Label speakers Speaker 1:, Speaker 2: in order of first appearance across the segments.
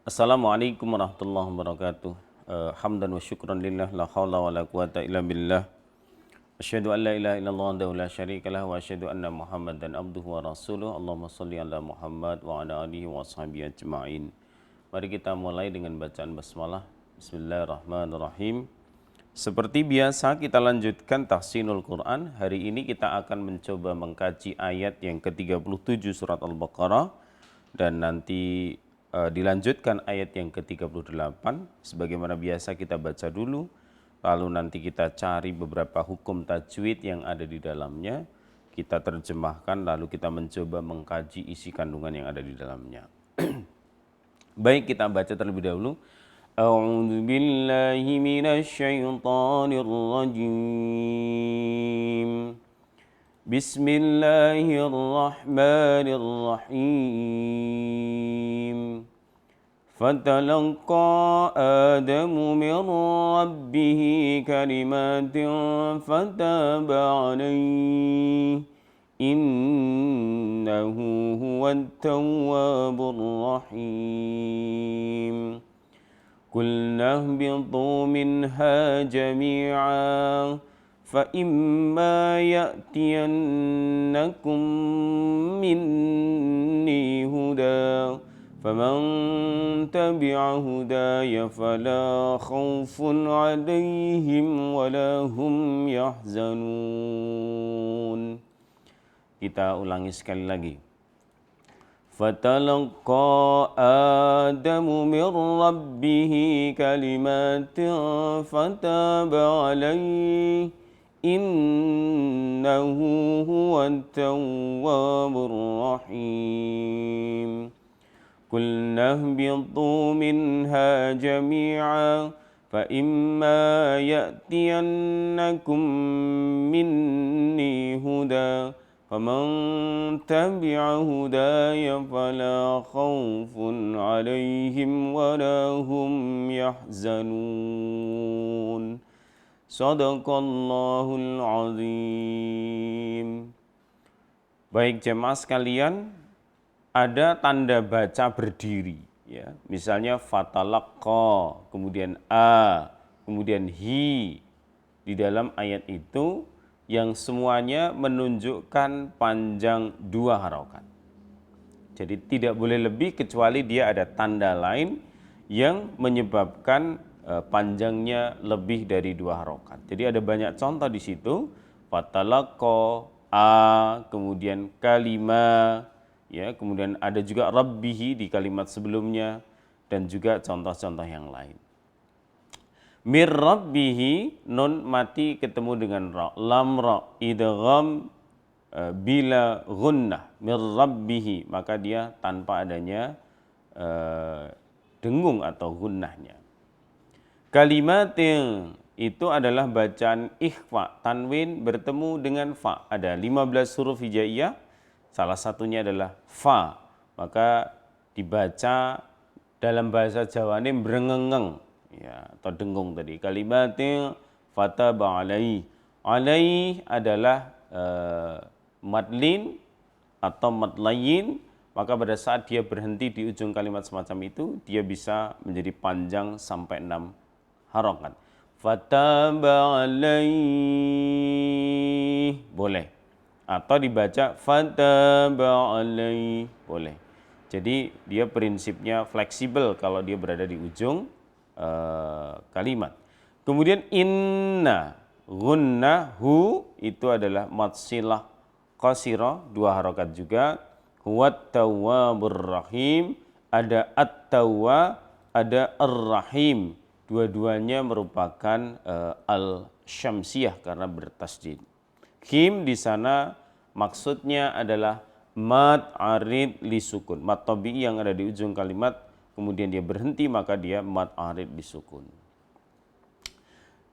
Speaker 1: Assalamualaikum warahmatullahi wabarakatuh. Hamdan wa syukran lillah la haula wa la quwata illa billah. Asyhadu an la ilaha illallah wa la syarikalah wa asyhadu anna Muhammadan abduhu wa rasuluh. Allahumma shalli ala Muhammad wa ala alihi wa sahbihi ajma'in. Mari kita mulai dengan bacaan basmalah. Bismillahirrahmanirrahim. Seperti biasa kita lanjutkan tahsinul Quran. Hari ini kita akan mencoba mengkaji ayat yang ke-37 surat Al-Baqarah dan nanti dilanjutkan ayat yang ke-38. Sebagaimana biasa kita baca dulu, lalu nanti kita cari beberapa hukum tajwid yang ada di dalamnya, kita terjemahkan, lalu kita mencoba mengkaji isi kandungan yang ada di dalamnya. Baik, kita baca terlebih dahulu. A'udzu billahi minasyaitonir rajim. Bismillahirrahmanirrahim. Fatalaqa Adamu min rabbih kalimatin fataba alaihi innahu huwat tawwabur rahim. Qulna ihbitu minha jami'an فَإِمَّا يَأْتِيَنَّكُمْ مِنِّي هُدًى فَمَنْ تَبِعَ هُدَايَ فَلَا خَوْفٌ عَلَيْهِمْ وَلَا هُمْ يَحْزَنُونَ. Kita ulangi sekali lagi. فَتَلَقَّى آدَمُ مِنْ رَبِّهِ كَلِمَاتٍ فَتَابَ عَلَيْهِ إِنَّهُ هُوَ التَّوَّابُ الرَّحِيمُ. قُلْنَا اهْبِطُوا مِنْهَا جَمِيعًا فَإِمَّا يَأْتِيَنَّكُمْ مِنِّي هُدًى فَمَنْ تَبِعَ هُدَايَ فَلَا خَوْفٌ عَلَيْهِمْ وَلَا هُمْ يَحْزَنُونَ. Shadaqallahul azim. Baik jemaah sekalian, ada tanda baca berdiri, ya. Misalnya fatalaqqa, kemudian a, kemudian hi di dalam ayat itu yang semuanya menunjukkan panjang 2 harokat. Jadi tidak boleh lebih kecuali dia ada tanda lain yang menyebabkan panjangnya lebih dari 2 harokat. Jadi ada banyak contoh di situ. Fatalaqqa, a, kemudian kalima, ya, kemudian ada juga rabbihi di kalimat sebelumnya dan juga contoh-contoh yang lain. Mir rabbihi, nun mati ketemu dengan ra, lam ra, idgham bila gunnah, mir rabbihi, maka dia tanpa adanya dengung atau gunnahnya. Kalimatin itu adalah bacaan ikhfa, tanwin bertemu dengan fa. Ada 15 huruf hijaiyah, salah satunya adalah fa. Maka dibaca dalam bahasa Jawa ini berengengeng, ya, atau dengung tadi. Kalimatin fataba alaihi. Alaihi adalah madlin atau madlayin, maka pada saat dia berhenti di ujung kalimat semacam itu, dia bisa menjadi panjang sampai 6 harokat. Fataba alaihi, boleh. Atau dibaca fataba alaihi, boleh. Jadi dia prinsipnya fleksibel kalau dia berada di ujung kalimat. Kemudian inna, gunnahu itu adalah mad silah qasirah, 2 harokat juga. Huwat tawwabur rahim, ada at-tawwa, ada ar-rahim. Dua-duanya merupakan al-syamsiyah karena bertasdid. Him di sana maksudnya adalah mad arid li sukun. Mad tabi'i yang ada di ujung kalimat, kemudian dia berhenti, maka dia mad arid li sukun.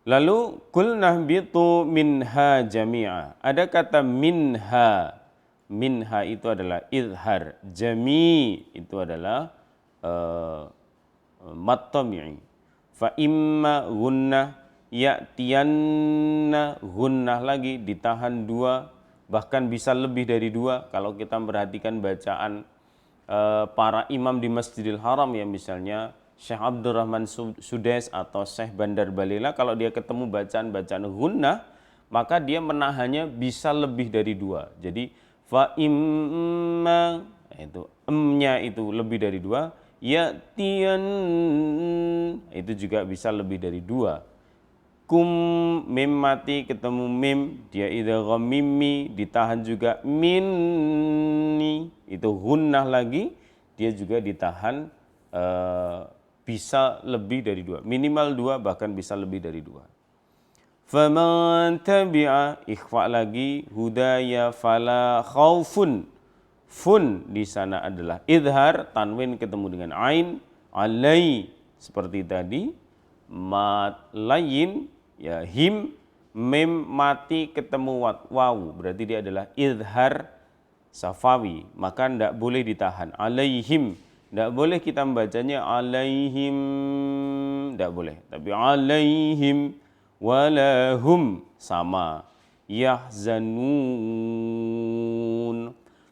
Speaker 1: Lalu qulna ihbitu minha jami'a. Ada kata minha. Minha itu adalah izhar. Jami itu adalah mad tabi'i. Fa imma gunnah ya'tiyanna, gunnah lagi ditahan 2, bahkan bisa lebih dari 2 kalau kita memperhatikan bacaan para imam di Masjidil Haram ya, misalnya Syekh Abdurrahman Sudais atau Syekh Bandar Balila, kalau dia ketemu bacaan-bacaan gunnah, maka dia menahannya bisa lebih dari 2. Jadi fa imma, itu emnya itu lebih dari 2, ya tian itu juga bisa lebih dari 2. Kum, mim mati ketemu mim, dia idgham mimmi, ditahan juga minni, itu gunnah lagi, dia juga ditahan bisa lebih dari 2, minimal 2, bahkan bisa lebih dari 2. Faman tabi'a, ikhfa lagi, hudaya fala khaufun. Fun di sana adalah idhar, tanwin ketemu dengan ain, alai seperti tadi, mat layin ya him, mim mati ketemu waw, berarti dia adalah idhar safawi, maka tidak boleh ditahan. Alaihim, tidak boleh kita membacanya alaihim, tidak boleh, tapi alaihim walahum sama. Yahzanun,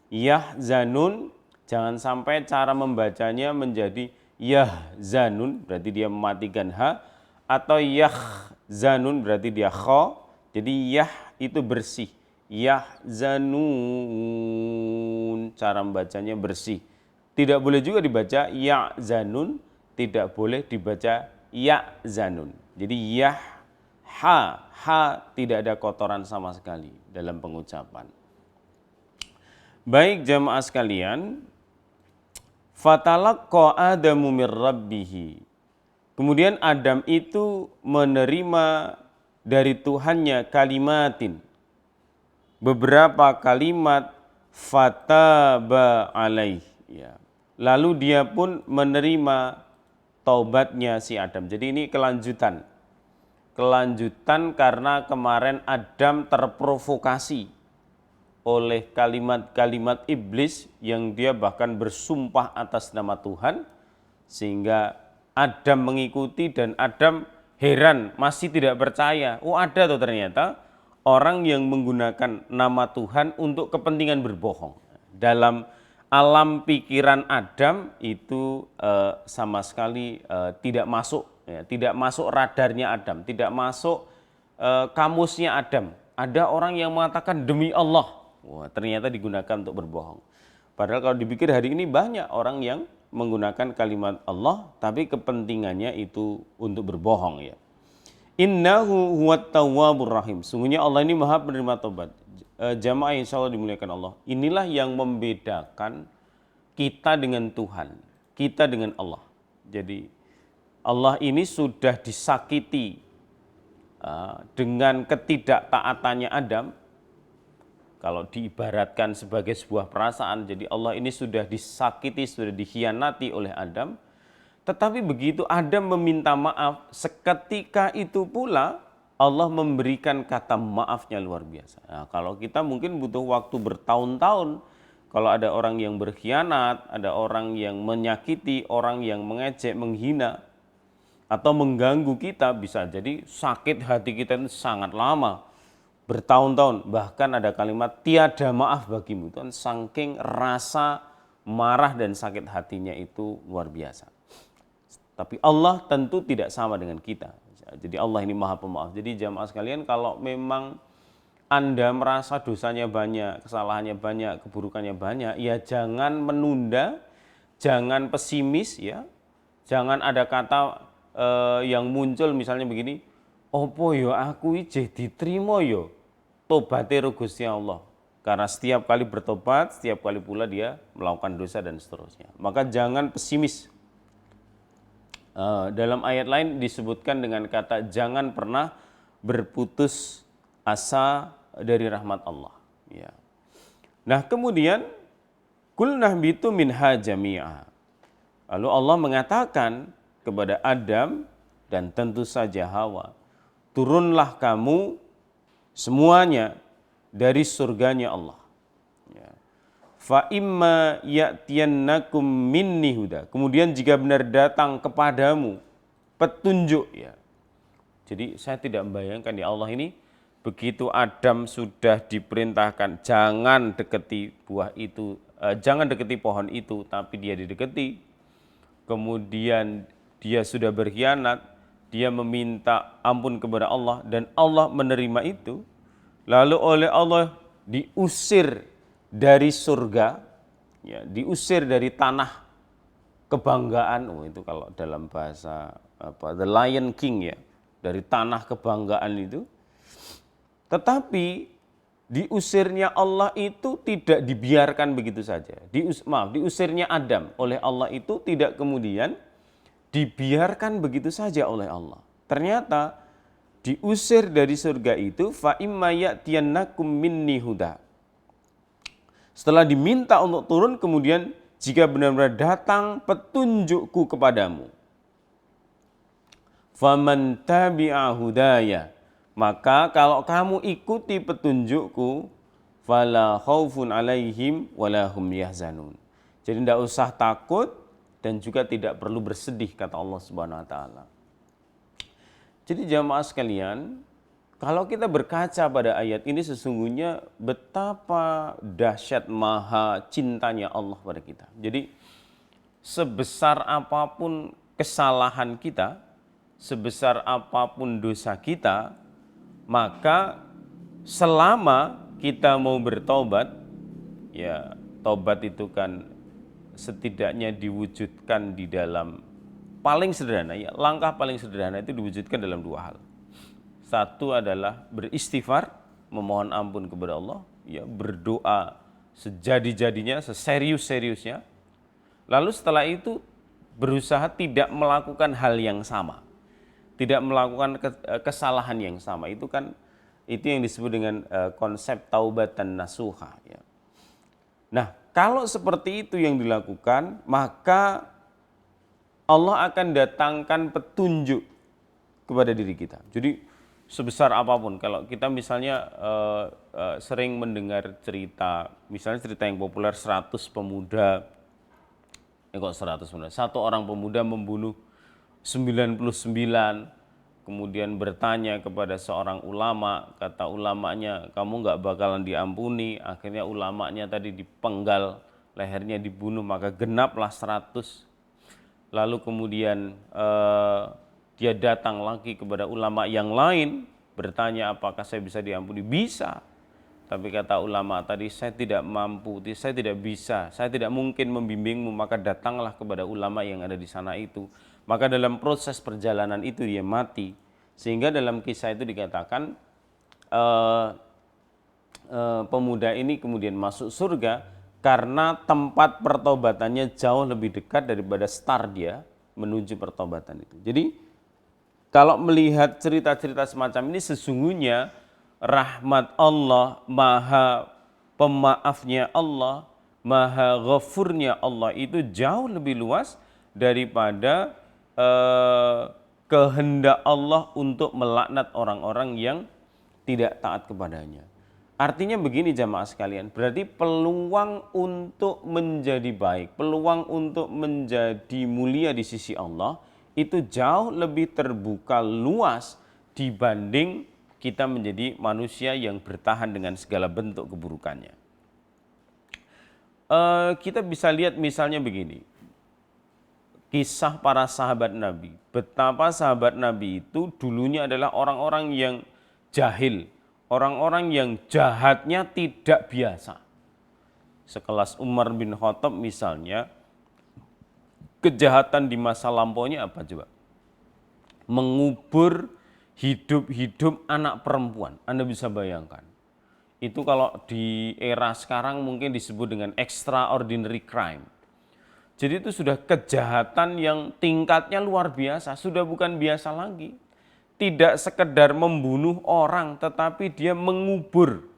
Speaker 1: yahzanun, jangan sampai cara membacanya menjadi yahzanun, berarti dia mematikan ha, atau yahzanun berarti dia kha, jadi yah itu bersih, yahzanun, cara membacanya bersih. Tidak boleh juga dibaca ya'zanun, tidak boleh dibaca ya'zanun. Jadi yah, ha tidak ada kotoran sama sekali dalam pengucapan. Baik jamaah sekalian, fatalaqqa Adamu mir rabbih. Kemudian Adam itu menerima dari Tuhannya kalimatin, beberapa kalimat, fataba alaih ya. Lalu dia pun menerima taubatnya si Adam. Jadi ini kelanjutan karena kemarin Adam terprovokasi oleh kalimat-kalimat iblis yang dia bahkan bersumpah atas nama Tuhan, sehingga Adam mengikuti dan Adam heran, masih tidak percaya. Oh, ada tuh ternyata orang yang menggunakan nama Tuhan untuk kepentingan berbohong. Dalam alam pikiran Adam itu sama sekali tidak masuk, ya, tidak masuk radarnya Adam, tidak masuk kamusnya Adam. Ada orang yang mengatakan demi Allah, wah, ternyata digunakan untuk berbohong. Padahal kalau dipikir hari ini banyak orang yang menggunakan kalimat Allah, tapi kepentingannya itu untuk berbohong ya. Innahu huwat tawwabur rahim. Sungguhnya Allah ini maha penerima taubat. Jamaah insya Allah dimuliakan Allah. Inilah yang membedakan kita dengan Tuhan, kita dengan Allah. Jadi Allah ini sudah disakiti dengan ketidaktaatannya Adam. Kalau diibaratkan sebagai sebuah perasaan, jadi Allah ini sudah disakiti, sudah dikhianati oleh Adam. Tetapi begitu Adam meminta maaf, seketika itu pula Allah memberikan kata maafnya luar biasa. Nah, kalau kita mungkin butuh waktu bertahun-tahun, kalau ada orang yang berkhianat, ada orang yang menyakiti, orang yang mengejek, menghina, atau mengganggu kita, bisa jadi sakit hati kita itu sangat lama, bertahun-tahun. Bahkan ada kalimat tiada maaf bagimu, itu kan saking rasa marah dan sakit hatinya itu luar biasa. Tapi Allah tentu tidak sama dengan kita. Jadi Allah ini maha pemaaf. Jadi jamaah sekalian, kalau memang Anda merasa dosanya banyak, kesalahannya banyak, keburukannya banyak, ya jangan menunda, jangan pesimis ya. Jangan ada kata yang muncul misalnya begini, opo yo aku ijeh diterima yo tobaté ro Gusti Allah. Karena setiap kali bertobat, setiap kali pula dia melakukan dosa dan seterusnya. Maka jangan pesimis. Dalam ayat lain disebutkan dengan kata jangan pernah berputus asa dari rahmat Allah. Ya. Nah kemudian kulnah bitu minha jami'a. Lalu Allah mengatakan kepada Adam dan tentu saja Hawa, turunlah kamu semuanya dari surganya Allah. Ya. Fa imma ya'tiyannakum minni huda. Kemudian jika benar datang kepadamu petunjuk ya. Jadi saya tidak membayangkan ya Allah ini begitu Adam sudah diperintahkan jangan deketi buah itu, jangan deketi pohon itu, tapi dia dideketi. Kemudian dia sudah berkhianat, dia meminta ampun kepada Allah dan Allah menerima itu, lalu oleh Allah diusir dari surga, ya, diusir dari tanah kebanggaan. Itu kalau dalam bahasa The Lion King, ya, dari tanah kebanggaan itu. Tetapi diusirnya Allah itu tidak dibiarkan begitu saja. Diusirnya Adam oleh Allah itu tidak kemudian dibiarkan begitu saja oleh Allah. Ternyata diusir dari surga itu, fa imma ya'tiyannakum minni huda. Setelah diminta untuk turun, kemudian jika benar-benar datang petunjukku kepadamu, faman tabi'a hudaya, maka kalau kamu ikuti petunjukku, fala khaufun alaihim wala hum yahzanun. Jadi tidak usah takut dan juga tidak perlu bersedih, kata Allah Subhanahu wa taala. Jadi jamaah sekalian, kalau kita berkaca pada ayat ini, sesungguhnya betapa dahsyat maha cintanya Allah pada kita. Jadi sebesar apapun kesalahan kita, sebesar apapun dosa kita, maka selama kita mau bertobat, ya tobat itu kan setidaknya diwujudkan di dalam paling sederhana, ya langkah paling sederhana itu diwujudkan dalam dua hal. Satu adalah beristighfar, memohon ampun kepada Allah, ya berdoa sejadi-jadinya, seserius-seriusnya. Lalu setelah itu berusaha tidak melakukan hal yang sama, tidak melakukan kesalahan yang sama. Itu yang disebut dengan konsep taubatan nasuha. Ya. Nah, kalau seperti itu yang dilakukan, maka Allah akan datangkan petunjuk kepada diri kita. Jadi sebesar apapun, kalau kita misalnya sering mendengar cerita, misalnya cerita yang populer 100 pemuda, satu orang pemuda membunuh 99, kemudian bertanya kepada seorang ulama, kata ulamanya, kamu nggak bakalan diampuni. Akhirnya ulamanya tadi dipenggal, lehernya dibunuh, maka genaplah 100. Lalu kemudian dia datang lagi kepada ulama yang lain, bertanya apakah saya bisa diampuni? Bisa. Tapi kata ulama tadi, saya tidak mampu, saya tidak bisa, saya tidak mungkin membimbingmu, maka datanglah kepada ulama yang ada di sana itu. Maka dalam proses perjalanan itu dia mati. Sehingga dalam kisah itu dikatakan pemuda ini kemudian masuk surga karena tempat pertobatannya jauh lebih dekat daripada start dia menuju pertobatan itu. Jadi kalau melihat cerita-cerita semacam ini, sesungguhnya rahmat Allah, maha pemaafnya Allah, maha ghafurnya Allah itu jauh lebih luas daripada kehendak Allah untuk melaknat orang-orang yang tidak taat kepadanya. Artinya begini jamaah sekalian, berarti peluang untuk menjadi baik, peluang untuk menjadi mulia di sisi Allah itu jauh lebih terbuka luas dibanding kita menjadi manusia yang bertahan dengan segala bentuk keburukannya. Kita bisa lihat misalnya begini, kisah para sahabat Nabi, betapa sahabat Nabi itu dulunya adalah orang-orang yang jahil, orang-orang yang jahatnya tidak biasa. Sekelas Umar bin Khattab misalnya, kejahatan di masa lampaunya apa coba? Mengubur hidup-hidup anak perempuan. Anda bisa bayangkan. Itu kalau di era sekarang mungkin disebut dengan extraordinary crime. Jadi itu sudah kejahatan yang tingkatnya luar biasa, sudah bukan biasa lagi. Tidak sekedar membunuh orang, tetapi dia mengubur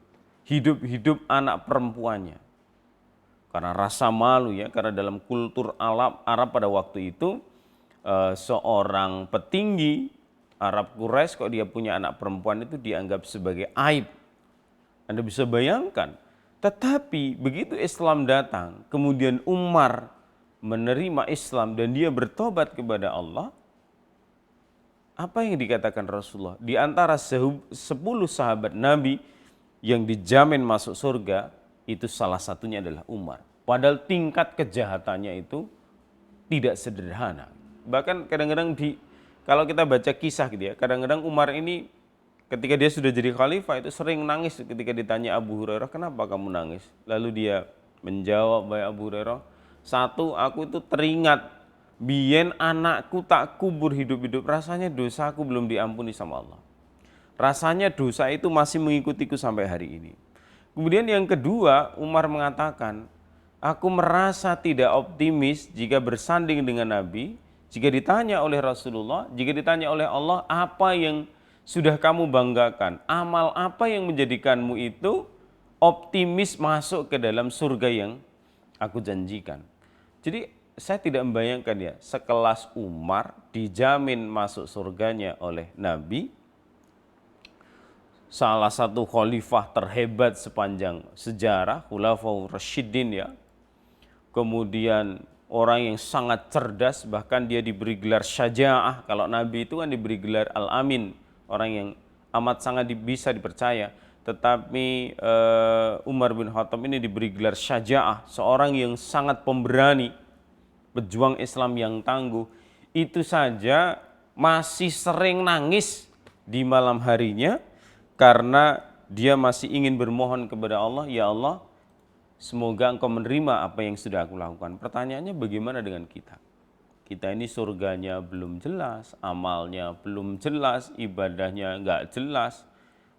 Speaker 1: hidup-hidup anak perempuannya. Karena rasa malu ya, karena dalam kultur Arab pada waktu itu seorang petinggi Arab Quraisy kok dia punya anak perempuan itu dianggap sebagai aib. Anda bisa bayangkan. Tetapi begitu Islam datang, kemudian Umar menerima Islam dan dia bertobat kepada Allah, apa yang dikatakan Rasulullah? Di antara 10 sahabat Nabi yang dijamin masuk surga, itu salah satunya adalah Umar. Padahal tingkat kejahatannya itu tidak sederhana. Bahkan kadang-kadang kalau kita baca kisah gitu ya, kadang-kadang Umar ini ketika dia sudah jadi khalifah itu sering nangis ketika ditanya Abu Hurairah, kenapa kamu nangis? Lalu dia menjawab, baik Abu Hurairah, satu, aku itu teringat biyen anakku tak kubur hidup-hidup, rasanya dosaku belum diampuni sama Allah. Rasanya dosa itu masih mengikutiku sampai hari ini. Kemudian yang kedua, Umar mengatakan, aku merasa tidak optimis jika bersanding dengan Nabi, jika ditanya oleh Rasulullah, jika ditanya oleh Allah, apa yang sudah kamu banggakan, amal apa yang menjadikanmu itu optimis masuk ke dalam surga yang aku janjikan. Jadi saya tidak membayangkan ya, sekelas Umar dijamin masuk surganya oleh Nabi, salah satu khalifah terhebat sepanjang sejarah, Khulafaur Rasyidin ya. Kemudian orang yang sangat cerdas, bahkan dia diberi gelar syaja'ah. Kalau Nabi itu kan diberi gelar Al-Amin, orang yang amat sangat bisa dipercaya. Tetapi Umar bin Khattab ini diberi gelar syaja'ah, seorang yang sangat pemberani, pejuang Islam yang tangguh. Itu saja masih sering nangis di malam harinya karena dia masih ingin bermohon kepada Allah, ya Allah, semoga engkau menerima apa yang sudah aku lakukan. Pertanyaannya bagaimana dengan kita? Kita ini surganya belum jelas, amalnya belum jelas, ibadahnya enggak jelas,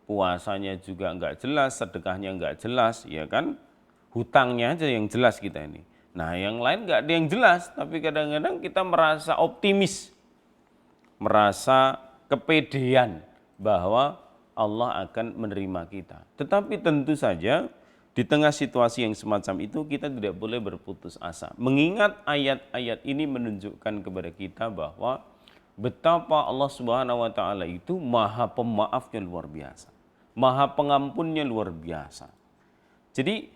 Speaker 1: puasanya juga enggak jelas, sedekahnya enggak jelas, ya kan? Hutangnya aja yang jelas kita ini. Nah yang lain enggak ada yang jelas, tapi kadang-kadang kita merasa optimis, merasa kepedean bahwa Allah akan menerima kita. Tetapi tentu saja di tengah situasi yang semacam itu kita tidak boleh berputus asa. Mengingat ayat-ayat ini menunjukkan kepada kita bahwa betapa Allah Subhanahu wa taala itu Maha Pemaafnya luar biasa. Maha Pengampunnya luar biasa. Jadi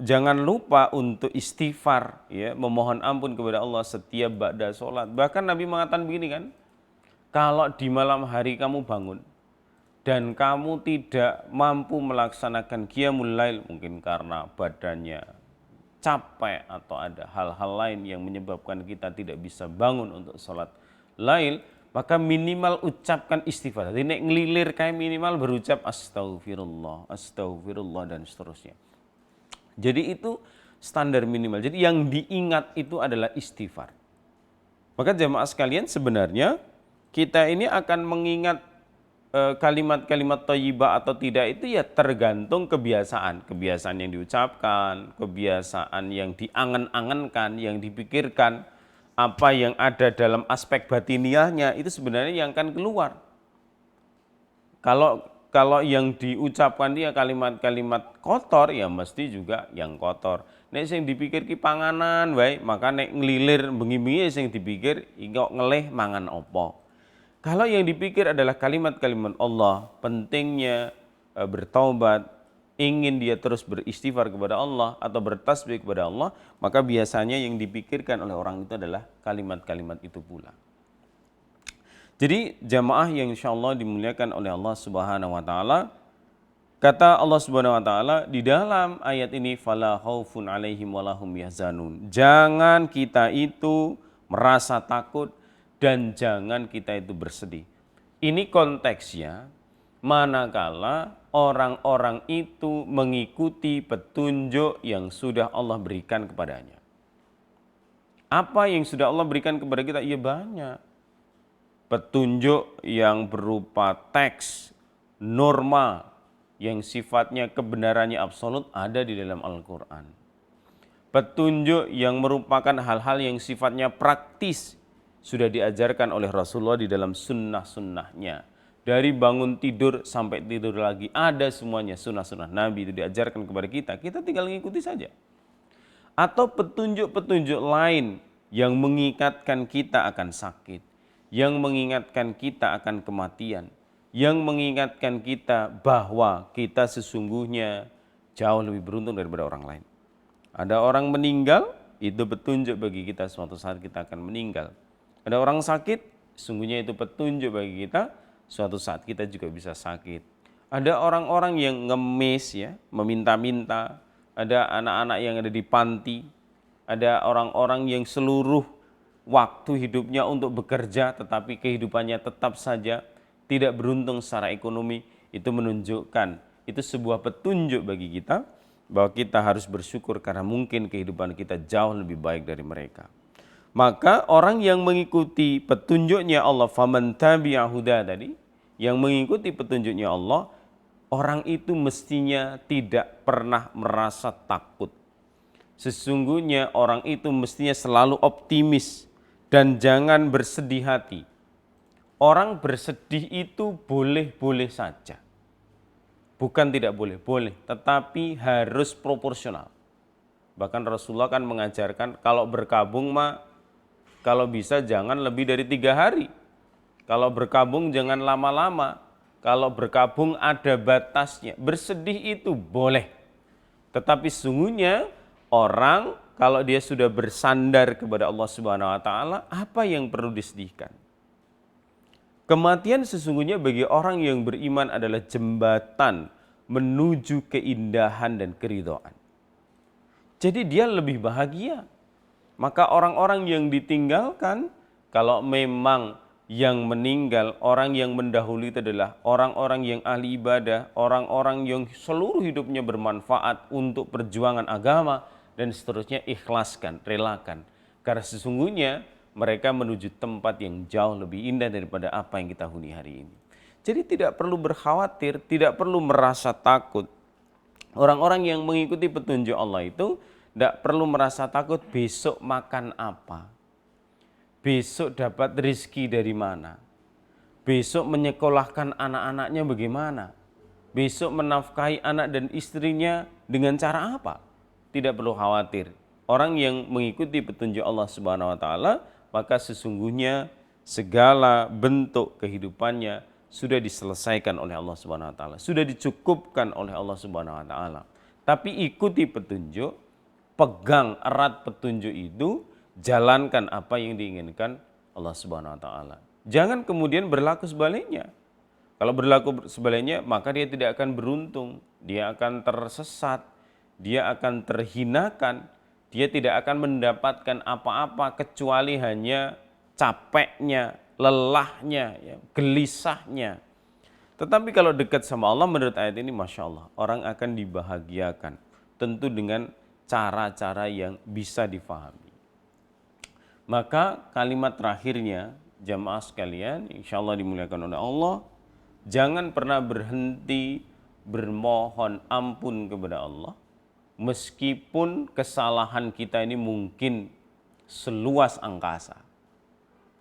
Speaker 1: jangan lupa untuk istighfar ya, memohon ampun kepada Allah setiap ba'da sholat. Bahkan Nabi mengatakan begini kan, kalau di malam hari kamu bangun dan kamu tidak mampu melaksanakan qiyamul lail, mungkin karena badannya capek atau ada hal-hal lain yang menyebabkan kita tidak bisa bangun untuk sholat lail, maka minimal ucapkan istighfar. Jadi nek ngelilir kayak minimal berucap astagfirullah, astagfirullah dan seterusnya. Jadi itu standar minimal. Jadi yang diingat itu adalah istighfar. Maka jamaah sekalian, sebenarnya kita ini akan mengingat kalimat-kalimat thayyibah atau tidak itu ya tergantung kebiasaan yang diucapkan, kebiasaan yang diangan-angankan, yang dipikirkan, apa yang ada dalam aspek batiniahnya itu sebenarnya yang akan keluar. Kalau yang diucapkan dia kalimat-kalimat kotor ya mesti juga yang kotor. Nek sing dipikir ki panganan wae, maka nek ngelilir bengi-bengi sing dipikir kok ngelih mangan opo. Kalau yang dipikir adalah kalimat-kalimat Allah, pentingnya bertaubat, ingin dia terus beristighfar kepada Allah atau bertasbih kepada Allah, maka biasanya yang dipikirkan oleh orang itu adalah kalimat-kalimat itu pula. Jadi jamaah yang insyaallah dimuliakan oleh Allah Subhanahu wa taala, kata Allah Subhanahu wa taala di dalam ayat ini, fala khaufun 'alaihim walahum yahzanun. Jangan kita itu merasa takut dan jangan kita itu bersedih. Ini konteksnya manakala orang-orang itu mengikuti petunjuk yang sudah Allah berikan kepadanya. Apa yang sudah Allah berikan kepada kita? Iya banyak. Petunjuk yang berupa teks, norma, yang sifatnya kebenarannya absolut ada di dalam Al-Quran. Petunjuk yang merupakan hal-hal yang sifatnya praktis, sudah diajarkan oleh Rasulullah di dalam sunnah-sunnahnya. Dari bangun tidur sampai tidur lagi, ada semuanya sunnah-sunnah Nabi itu diajarkan kepada kita. Kita tinggal mengikuti saja. Atau petunjuk-petunjuk lain yang mengingatkan kita akan sakit, yang mengingatkan kita akan kematian, yang mengingatkan kita bahwa kita sesungguhnya jauh lebih beruntung daripada orang lain. Ada orang meninggal, itu petunjuk bagi kita suatu saat kita akan meninggal. Ada orang sakit, sungguhnya itu petunjuk bagi kita, suatu saat kita juga bisa sakit. Ada orang-orang yang ngemis ya, meminta-minta, ada anak-anak yang ada di panti, ada orang-orang yang seluruh waktu hidupnya untuk bekerja tetapi kehidupannya tetap saja tidak beruntung secara ekonomi. Itu menunjukkan, itu sebuah petunjuk bagi kita bahwa kita harus bersyukur karena mungkin kehidupan kita jauh lebih baik dari mereka. Maka orang yang mengikuti petunjuknya Allah, faman tabi'a huda tadi, yang mengikuti petunjuknya Allah, orang itu mestinya tidak pernah merasa takut. Sesungguhnya orang itu mestinya selalu optimis dan jangan bersedih hati. Orang bersedih itu boleh-boleh saja. Bukan tidak boleh, boleh, tetapi harus proporsional. Bahkan Rasulullah kan mengajarkan kalau berkabung kalau bisa jangan lebih dari 3 hari. Kalau berkabung jangan lama-lama. Kalau berkabung ada batasnya. Bersedih itu boleh. Tetapi sesungguhnya orang kalau dia sudah bersandar kepada Allah Subhanahu wa taala, apa yang perlu disedihkan? Kematian sesungguhnya bagi orang yang beriman adalah jembatan menuju keindahan dan keridhaan. Jadi dia lebih bahagia. Maka orang-orang yang ditinggalkan, kalau memang yang meninggal, orang yang mendahului itu adalah orang-orang yang ahli ibadah, orang-orang yang seluruh hidupnya bermanfaat untuk perjuangan agama, dan seterusnya, ikhlaskan, relakan. Karena sesungguhnya mereka menuju tempat yang jauh lebih indah daripada apa yang kita huni hari ini. Jadi tidak perlu berkhawatir, tidak perlu merasa takut. Orang-orang yang mengikuti petunjuk Allah itu tidak perlu merasa takut besok makan apa, besok dapat rizki dari mana, besok menyekolahkan anak-anaknya bagaimana, besok menafkahi anak dan istrinya dengan cara apa. Tidak perlu khawatir. Orang yang mengikuti petunjuk Allah Subhanahu wa taala, maka sesungguhnya segala bentuk kehidupannya sudah diselesaikan oleh Allah Subhanahu wa taala, sudah dicukupkan oleh Allah Subhanahu wa taala. Tapi ikuti petunjuk, pegang erat petunjuk itu, jalankan apa yang diinginkan Allah Subhanahu wa taala. Jangan kemudian berlaku sebaliknya. Kalau berlaku sebaliknya, maka dia tidak akan beruntung, dia akan tersesat, dia akan terhinakan, dia tidak akan mendapatkan apa-apa kecuali hanya capeknya, lelahnya, ya, gelisahnya. Tetapi kalau dekat sama Allah, menurut ayat ini, Masya Allah, orang akan dibahagiakan, tentu dengan cara-cara yang bisa difahami. Maka kalimat terakhirnya, jamaah sekalian, insya Allah dimuliakan oleh Allah, jangan pernah berhenti bermohon ampun kepada Allah, meskipun kesalahan kita ini mungkin seluas angkasa,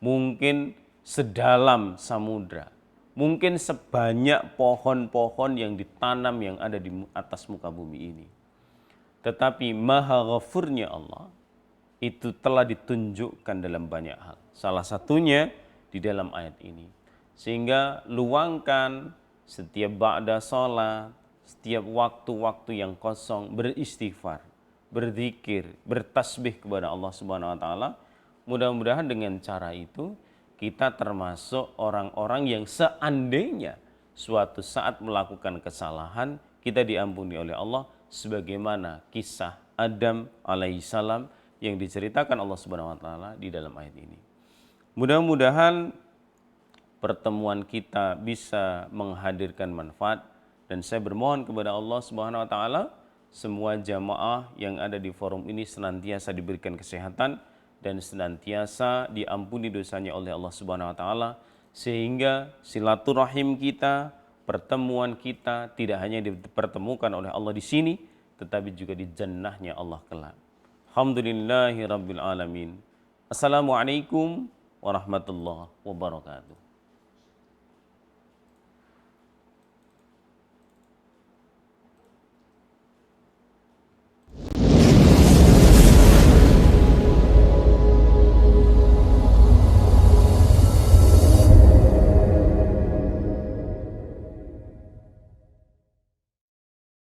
Speaker 1: mungkin sedalam samudra, mungkin sebanyak pohon-pohon yang ditanam yang ada di atas muka bumi ini. Tetapi maha ghafurnya Allah itu telah ditunjukkan dalam banyak hal. Salah satunya di dalam ayat ini. Sehingga luangkan setiap ba'da sholat, setiap waktu-waktu yang kosong beristighfar, berzikir, bertasbih kepada Allah Subhanahu wa taala. Mudah-mudahan dengan cara itu kita termasuk orang-orang yang seandainya suatu saat melakukan kesalahan, kita diampuni oleh Allah sebagaimana kisah Adam alaihissalam yang diceritakan Allah Subhanahu wa taala di dalam ayat ini. Mudah-mudahan pertemuan kita bisa menghadirkan manfaat, dan saya bermohon kepada Allah Subhanahu wa taala semua jamaah yang ada di forum ini senantiasa diberikan kesehatan dan senantiasa diampuni dosanya oleh Allah Subhanahu wa taala, sehingga silaturahim kita, pertemuan kita tidak hanya dipertemukan oleh Allah di sini, tetapi juga di jannahnya Allah kelak. Alhamdulillahirabbil alamin. Assalamualaikum warahmatullahi wabarakatuh.